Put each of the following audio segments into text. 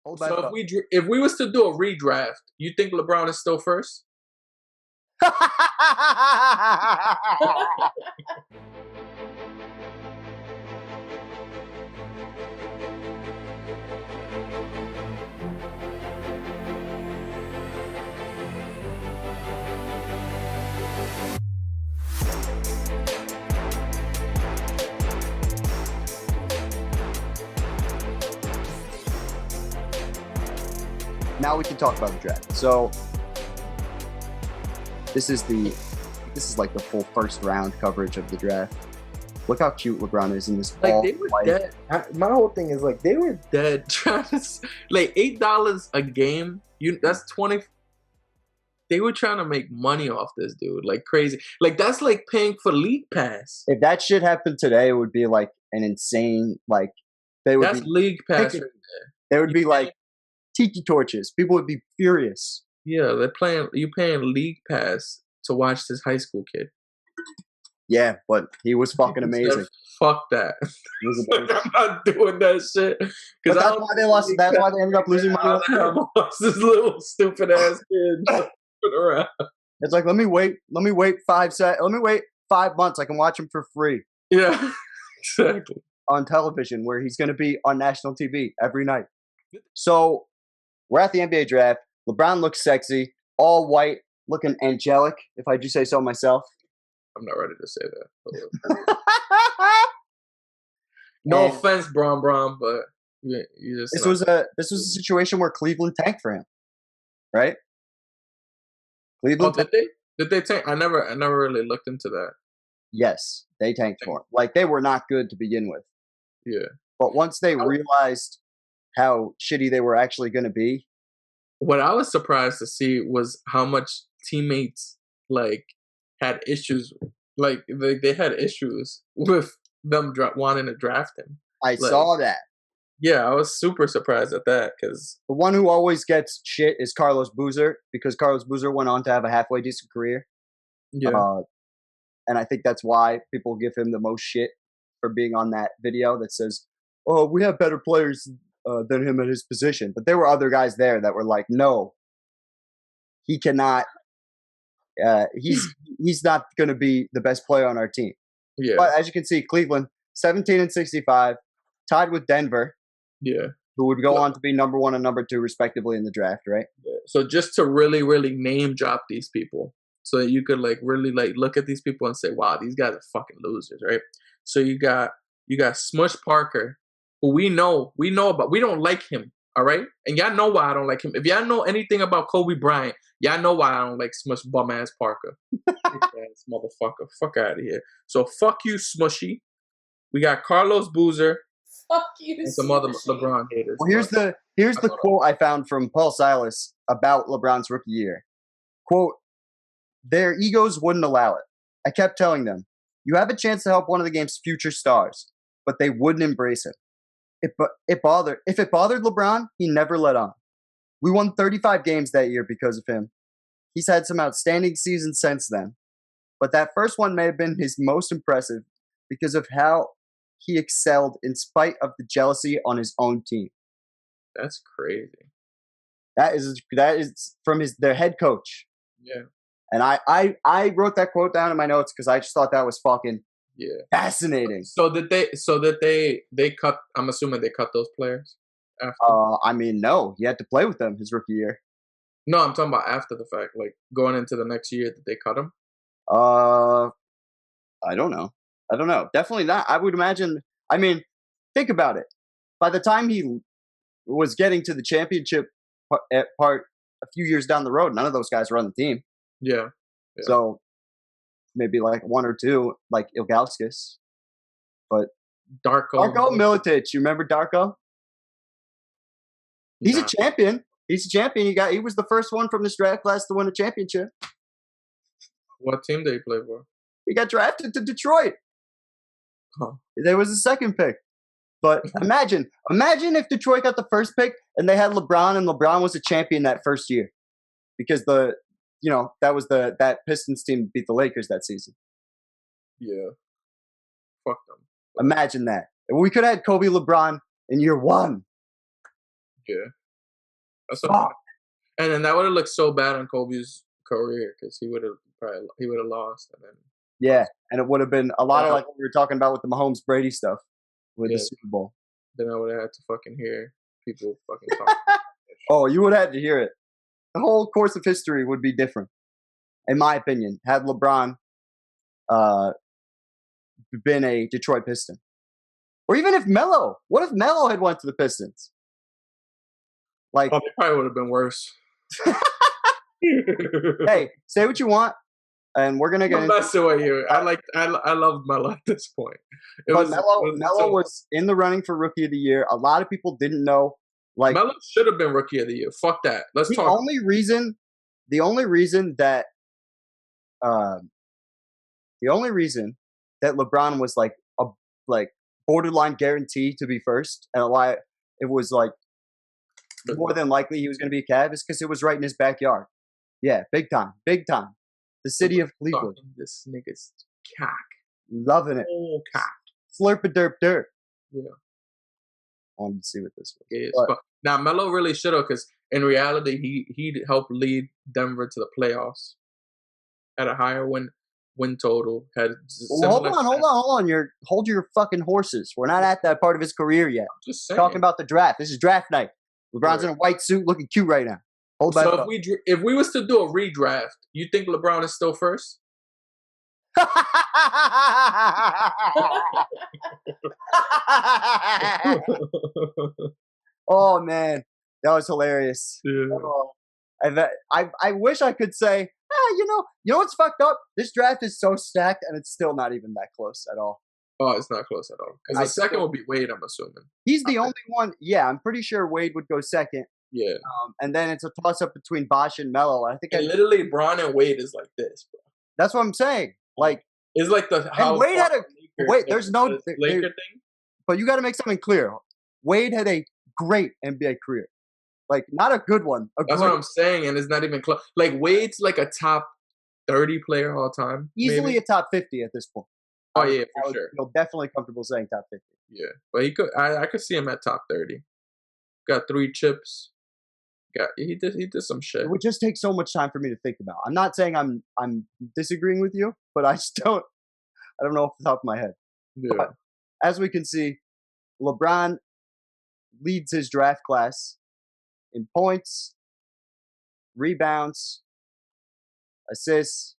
Hold that So thought. if we was to do a redraft, you think LeBron is still first? Now we can talk about the draft. So this is like the full first round coverage of the draft. Look how cute LeBron is in this. Like they were dead. My whole thing is like they were dead trying to like $8 a game. That's 20. They were trying to make money off this dude like crazy. Like that's like paying for league pass. If that shit happened today, it would be like an insane like. That's league pass right there. They would be like tiki torches. People would be furious. Yeah, you paying league pass to watch this high school kid. Yeah, but he was fucking amazing. Fuck that. I'm not doing that shit. But that's why they lost. That's why they ended up losing money. This little stupid ass kid around. It's like let me wait 5 seconds. Let me wait 5 months. I can watch him for free. Yeah, exactly. On television, where he's going to be on national TV every night. So we're at the NBA draft. LeBron looks sexy, all white, looking angelic, if I do say so myself. I'm not ready to say that. No offense, Bron, but you just this was a situation where Cleveland tanked for him, right? Cleveland. Oh, did they tank? I never really looked into that. Yes, they tanked for him. Like they were not good to begin with. Yeah. But once they realized how shitty they were actually going to be, what I was surprised to see was how much teammates like had issues. Like they had issues with them wanting to draft him. I saw that. Yeah, I was super surprised at that because the one who always gets shit is Carlos Boozer because Carlos Boozer went on to have a halfway decent career. Yeah. And I think that's why people give him the most shit for being on that video that says, "Oh, we have better players than him at his position." But there were other guys there that were like, "No, he cannot. He's not going to be the best player on our team." Yeah. But as you can see, Cleveland 17-65, tied with Denver. Yeah. Who would go on to be number 1 and number 2 respectively in the draft, right? Yeah. So just to really, really name drop these people, so that you could like really like look at these people and say, "Wow, these guys are fucking losers," right? So you got Smush Parker, who we know about. We don't like him, all right? And y'all know why I don't like him. If y'all know anything about Kobe Bryant, y'all know why I don't like Smush bum ass Parker. Ass motherfucker, fuck out of here. So fuck you, Smushy. We got Carlos Boozer. Fuck you, and some other LeBron haters. Well, here's the quote I found from Paul Silas about LeBron's rookie year. Quote, "Their egos wouldn't allow it. I kept telling them, you have a chance to help one of the game's future stars, but they wouldn't embrace it. If it bothered LeBron, he never let on. We won 35 games that year because of him. He's had some outstanding seasons since then, but that first one may have been his most impressive because of how he excelled in spite of the jealousy on his own team." That's crazy. That is from their head coach. Yeah. And I wrote that quote down in my notes because I just thought that was fucking fascinating. So did they cut? I'm assuming they cut those players after. I mean, no, he had to play with them his rookie year. No, I'm talking about after the fact, like going into the next year. Did they cut him? I don't know. Definitely not. I would imagine. I mean, think about it. By the time he was getting to the championship part a few years down the road, none of those guys were on the team. Yeah. So maybe like 1 or 2, like Ilgauskas. But Darko Milicic, you remember Darko? He's a champion. He was the first one from this draft class to win a championship. What team did he play for? He got drafted to Detroit. Huh. There was a second pick. But imagine if Detroit got the first pick and they had LeBron and LeBron was a champion that first year. Because that was that Pistons team beat the Lakers that season. Yeah. Fuck them. Imagine that. We could have had Kobe LeBron in year 1. Yeah. That's what I'm saying. And then that would have looked so bad on Kobe's career because he would have lost, and then Yeah, and it would have been a lot of like what we were talking about with the Mahomes Brady stuff with the Super Bowl. Then I would have had to fucking hear people fucking talk. Oh, you would have had to hear it. The whole course of history would be different, in my opinion, had LeBron been a Detroit Piston. Or even if Melo. What if Melo had went to the Pistons? Like, they probably would have been worse. Hey, say what you want, and we're gonna get into that's the way you. I love Melo at this point. But Melo was in the running for Rookie of the Year. A lot of people didn't know. Like, Melo should have been Rookie of the Year. Fuck that. Let's talk. The only reason that LeBron was like a borderline guarantee to be first, and why it was like more than likely he was going to be a Cav is because it was right in his backyard. Yeah, big time. The city of Cleveland. This nigga's cock. Loving it. Oh, cock. Slurp a derp derp. Yeah. I wanted to see what this was. Yes, but now Melo really should have, because in reality he helped lead Denver to the playoffs at a higher win total. Hold on. Hold your fucking horses. We're not at that part of his career yet. I'm just saying. Talking about the draft. This is draft night. LeBron's in a white suit, looking cute right now. So if we was to do a redraft, you think LeBron is still first? Oh man, that was hilarious. Yeah. Oh, I wish I could say, you know what's fucked up? This draft is so stacked, and it's still not even that close at all. Oh, it's not close at all. Because the second will be Wade, I'm assuming. He's the only one. Yeah, I'm pretty sure Wade would go second. Yeah. And then it's a toss-up between Bosh and Melo. I think literally Bron and Wade is like this, bro. That's what I'm saying. Like, it's like and Wade had there's no Laker thing. But you got to make something clear. Wade had a great NBA career. Like, not a good one. That's what I'm saying, and it's not even close. Like, Wade's like a top 30 player all time. Easily maybe. a top 50 at this point. Oh, yeah, for sure. Feel definitely comfortable saying top 50. Yeah, but he could. I could see him at top 30. Got 3 chips. He did some shit. It would just take so much time for me to think about. I'm not saying I'm disagreeing with you, but I don't know off the top of my head. Yeah. But as we can see, LeBron leads his draft class in points, rebounds, assists,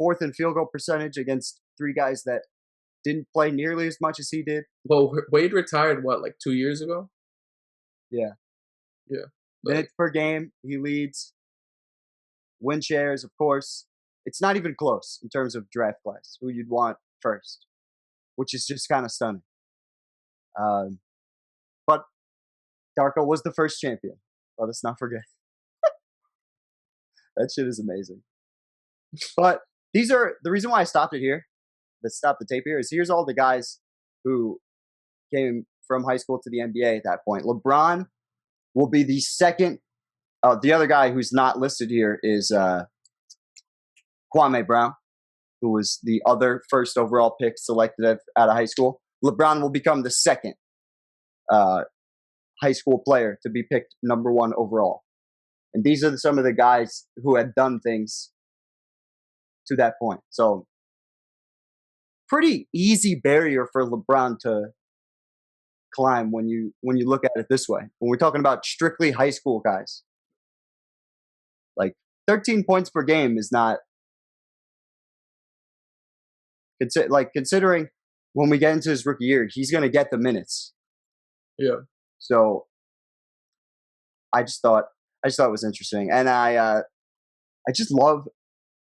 4th in field goal percentage against 3 guys that didn't play nearly as much as he did. Well, Wade retired, like 2 years ago? Yeah. Yeah. Minutes per game, he leads. Win shares, of course. It's not even close in terms of draft class, who you'd want first, which is just kind of stunning. But Darko was the first champion. Let us not forget. That shit is amazing. But these are the reason why I stopped it here. Let's stop the tape here. Is here's all the guys who came from high school to the NBA at that point. LeBron will be the second. The other guy who's not listed here is Kwame Brown, who was the other first overall pick selected out of high school. LeBron will become the second high school player to be picked number 1 overall. And these are some of the guys who had done things to that point. So pretty easy barrier for LeBron to climb when you look at it this way. When we're talking about strictly high school guys, like 13 points per game is not considering when we get into his rookie year, he's going to get the minutes. Yeah. So I just thought it was interesting, and I just love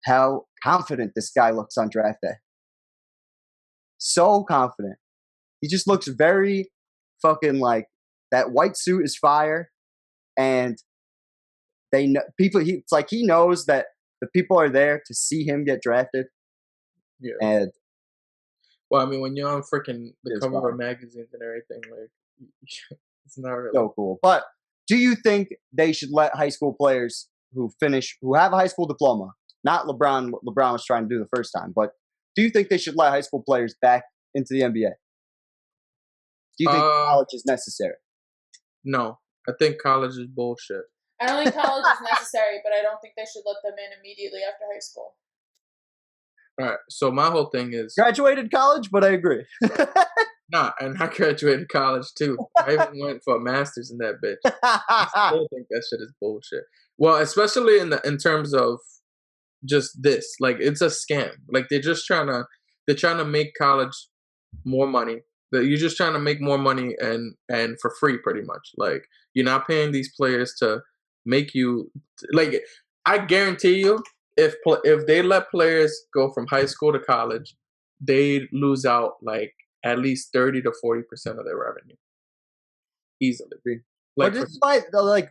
how confident this guy looks on draft day. So confident. He just looks very fucking like that white suit is fire, and they know people. It's like he knows that the people are there to see him get drafted. Yeah. And well, I mean, when you're on freaking the cover of magazines and everything, like it's not really so cool. But do you think they should let high school players who have a high school diploma, not LeBron, what LeBron was trying to do the first time, but do you think they should let high school players back into the NBA? Do you think college is necessary? No, I think college is bullshit. I don't think college is necessary, but I don't think they should let them in immediately after high school. All right, so my whole thing is Graduated college, but I agree. nah, and I graduated college too. I even went for a master's in that bitch. I still think that shit is bullshit. Well, especially in terms of just this, like it's a scam. Like they're trying to make college more money. That you're just trying to make more money and for free, pretty much. Like you're not paying these players to make you like. I guarantee you, if they let players go from high school to college, they lose out like at least 30 to 40% of their revenue easily. Like, but despite like,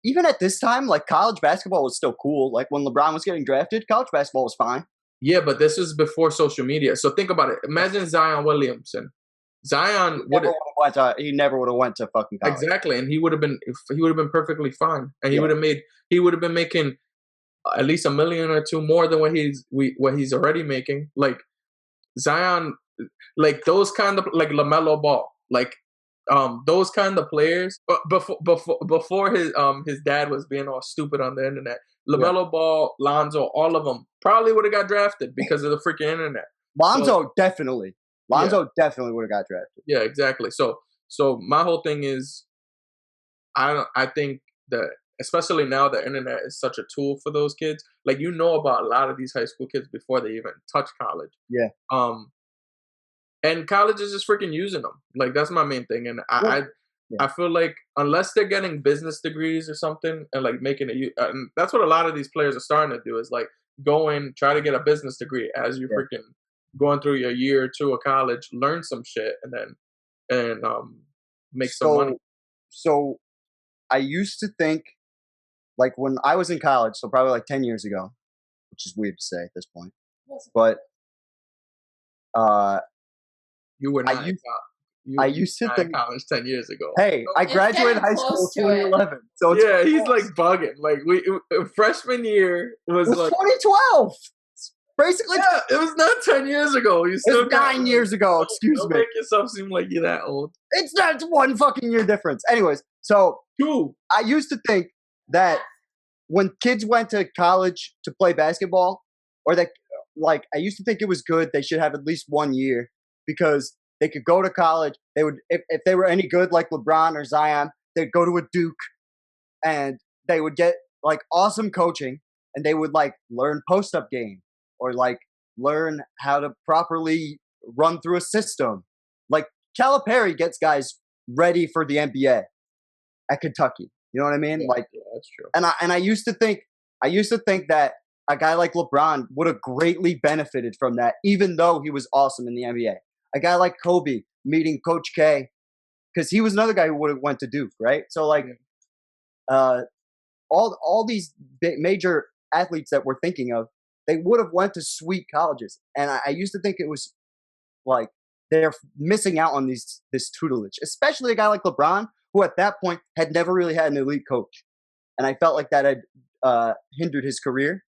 even at this time, like college basketball was still cool. Like when LeBron was getting drafted, college basketball was fine. Yeah, but this was before social media. So think about it. Imagine Zion Williamson. Zion he never would have went to fucking college. Exactly, and he would have been perfectly fine, and he would have been making at least $1 million or $2 million more than what he's already making. Like Zion, like those kind of like LaMelo Ball, like those kind of players. Before his dad was being all stupid on the internet, LaMelo Ball, Lonzo, all of them probably would have got drafted because of the freaking internet. Lonzo definitely would have got drafted. Yeah, exactly. So my whole thing is, I think that especially now the internet is such a tool for those kids. Like about a lot of these high school kids before they even touch college. Yeah. And college is just freaking using them. Like that's my main thing. And I feel like unless they're getting business degrees or something and like making it, and that's what a lot of these players are starting to do is like try to get a business degree as you freaking going through your year or two of college, learn some shit and make some money. So I used to think like when I was in college, so probably like 10 years ago, which is weird to say at this point, but you were not I used to think college 10 years ago. Hey, I graduated high school in 2011. So yeah, he's like bugging. Like freshman year was like 2012. Basically, it was not 10 years ago. You still 9 years ago. Excuse me. Don't make yourself seem like you're that old. It's not 1 fucking year difference. Anyways, so 2. I used to think that when kids went to college to play basketball, or that like I used to think it was good. They should have at least 1 year because they could go to college. They would, if they were any good, like LeBron or Zion, they'd go to a Duke, and they would get like awesome coaching, and they would like learn post-up game or like learn how to properly run through a system. Like Calipari gets guys ready for the NBA at Kentucky. You know what I mean? Yeah, like that's true. And I used to think that a guy like LeBron would have greatly benefited from that, even though he was awesome in the NBA. A guy like Kobe meeting Coach K, because he was another guy who would have went to Duke, right? So like, all these major athletes that we're thinking of, they would have went to sweet colleges, and I used to think it was like they're missing out on this tutelage, especially a guy like LeBron, who at that point had never really had an elite coach, and I felt like that had hindered his career.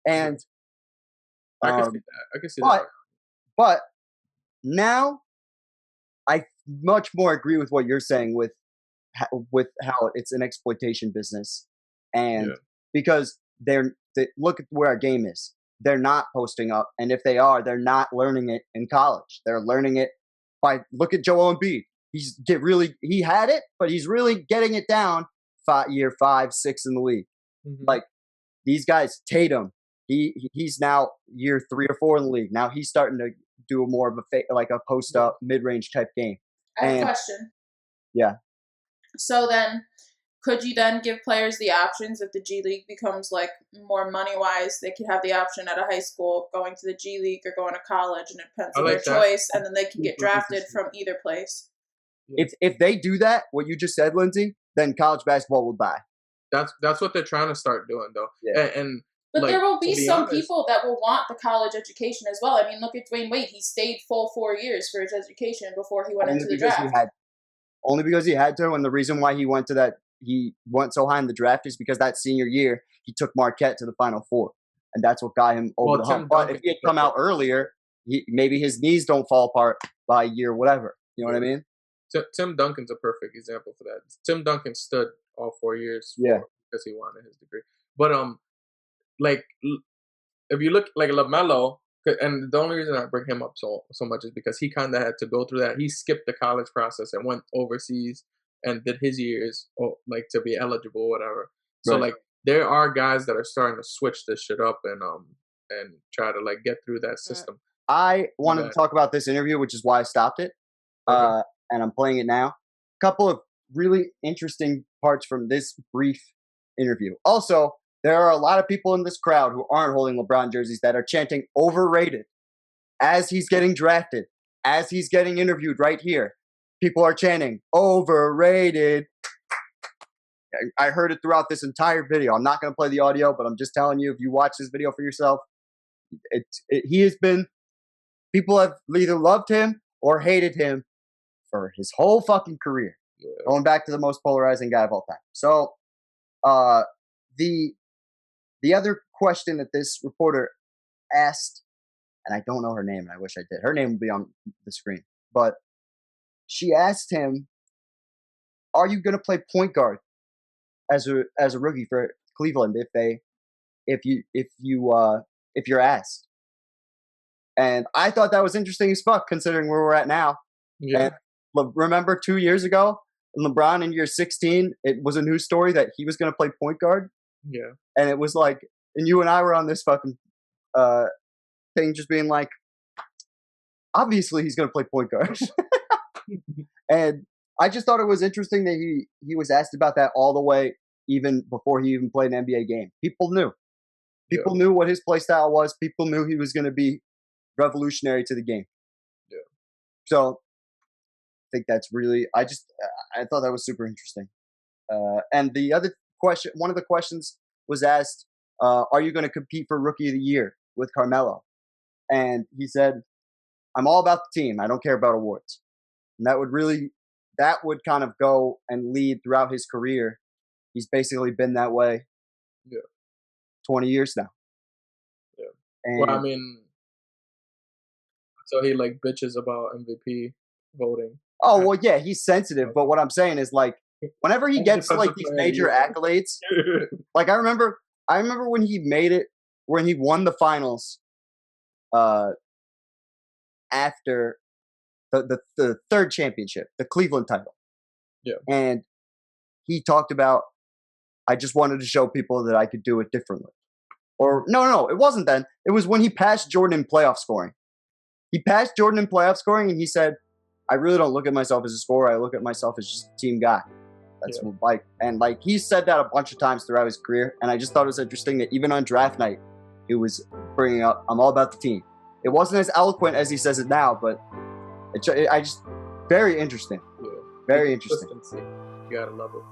And I can see that. I can see that. But now, I much more agree with what you're saying with how it's an exploitation business, and because they look at where our game is. They're not posting up, and if they are, they're not learning it in college. They're learning it by look at Joel Embiid. He had it, but he's really getting it down year 5, 6 in the league. Mm-hmm. Like these guys, Tatum, he's now year 3 or 4 in the league. Now he's starting to do more of a post up mid-range type game. I have a question. Yeah. So then, could you then give players the options if the G League becomes like more money wise? They could have the option at a high school of going to the G League or going to college, and it depends on their choice, and then they can get drafted from either place. If they do that, what you just said, Lindsay, then college basketball will die. That's what they're trying to start doing, though. Yeah. But like, there will be some people that will want the college education as well. I mean, look at Dwyane Wade. He stayed full 4 years for his education before he went into the draft. Only because he had to, and the reason why he went so high in the draft is because that senior year he took Marquette to the Final Four, and that's what got him over the hump. But if he had come out earlier, maybe his knees don't fall apart by year whatever. You know what I mean? Tim Duncan's a perfect example for that. Tim Duncan stood all 4 years because he wanted his degree. But like if you look like LaMelo, and the only reason I bring him up so much is because he kind of had to go through that. He skipped the college process and went overseas and did his years like to be eligible or whatever. So like there are guys that are starting to switch this shit up and try to like get through that system. I wanted to talk about this interview, which is why I stopped it. And I'm playing it now. A couple of really interesting parts from this brief interview. Also, there are a lot of people in this crowd who aren't holding LeBron jerseys that are chanting overrated as he's getting drafted, as he's getting interviewed right here. People are chanting overrated. I heard it throughout this entire video. I'm not going to play the audio, but I'm just telling you, if you watch this video for yourself, he has been, people have either loved him or hated him for his whole fucking career. Going back to the most polarizing guy of all time. So, the other question that this reporter asked, and I don't know her name, and I wish I did. Her name will be on the screen. But she asked him, "Are you going to play point guard as a rookie for Cleveland if you're asked?" And I thought that was interesting as fuck, considering where we're at now. Yeah. And remember 2 years ago, LeBron in year 16, it was a news story that he was going to play point guard. Yeah. And it was like, and you and I were on this fucking thing just being like, obviously he's going to play point guard. And I just thought it was interesting that he was asked about that all the way, even before he even played an NBA game. People knew. People knew what his play style was. People knew he was going to be revolutionary to the game. Yeah. So I think that's really, I thought that was super interesting. And the other question, one of the questions was asked, are you going to compete for Rookie of the Year with Carmelo? And he said, I'm all about the team. I don't care about awards. And that would kind of go and lead throughout his career. He's basically been that way 20 years now. Yeah. And well, I mean, so he like bitches about MVP voting. Oh, well, yeah, he's sensitive. But what I'm saying is, like, whenever he gets like these major accolades, like I remember when he made it, when he won the finals after the third championship, the Cleveland title. Yeah. And he talked about, I just wanted to show people that I could do it differently. Or no, it wasn't then. It was when he passed Jordan in playoff scoring. He passed Jordan in playoff scoring, and he said, I really don't look at myself as a scorer. I look at myself as just a team guy. That's like he said that a bunch of times throughout his career, and I just thought it was interesting that even on draft night, he was bringing up, I'm all about the team. It wasn't as eloquent as he says it now, but very interesting. Yeah. Very interesting. You gotta love it.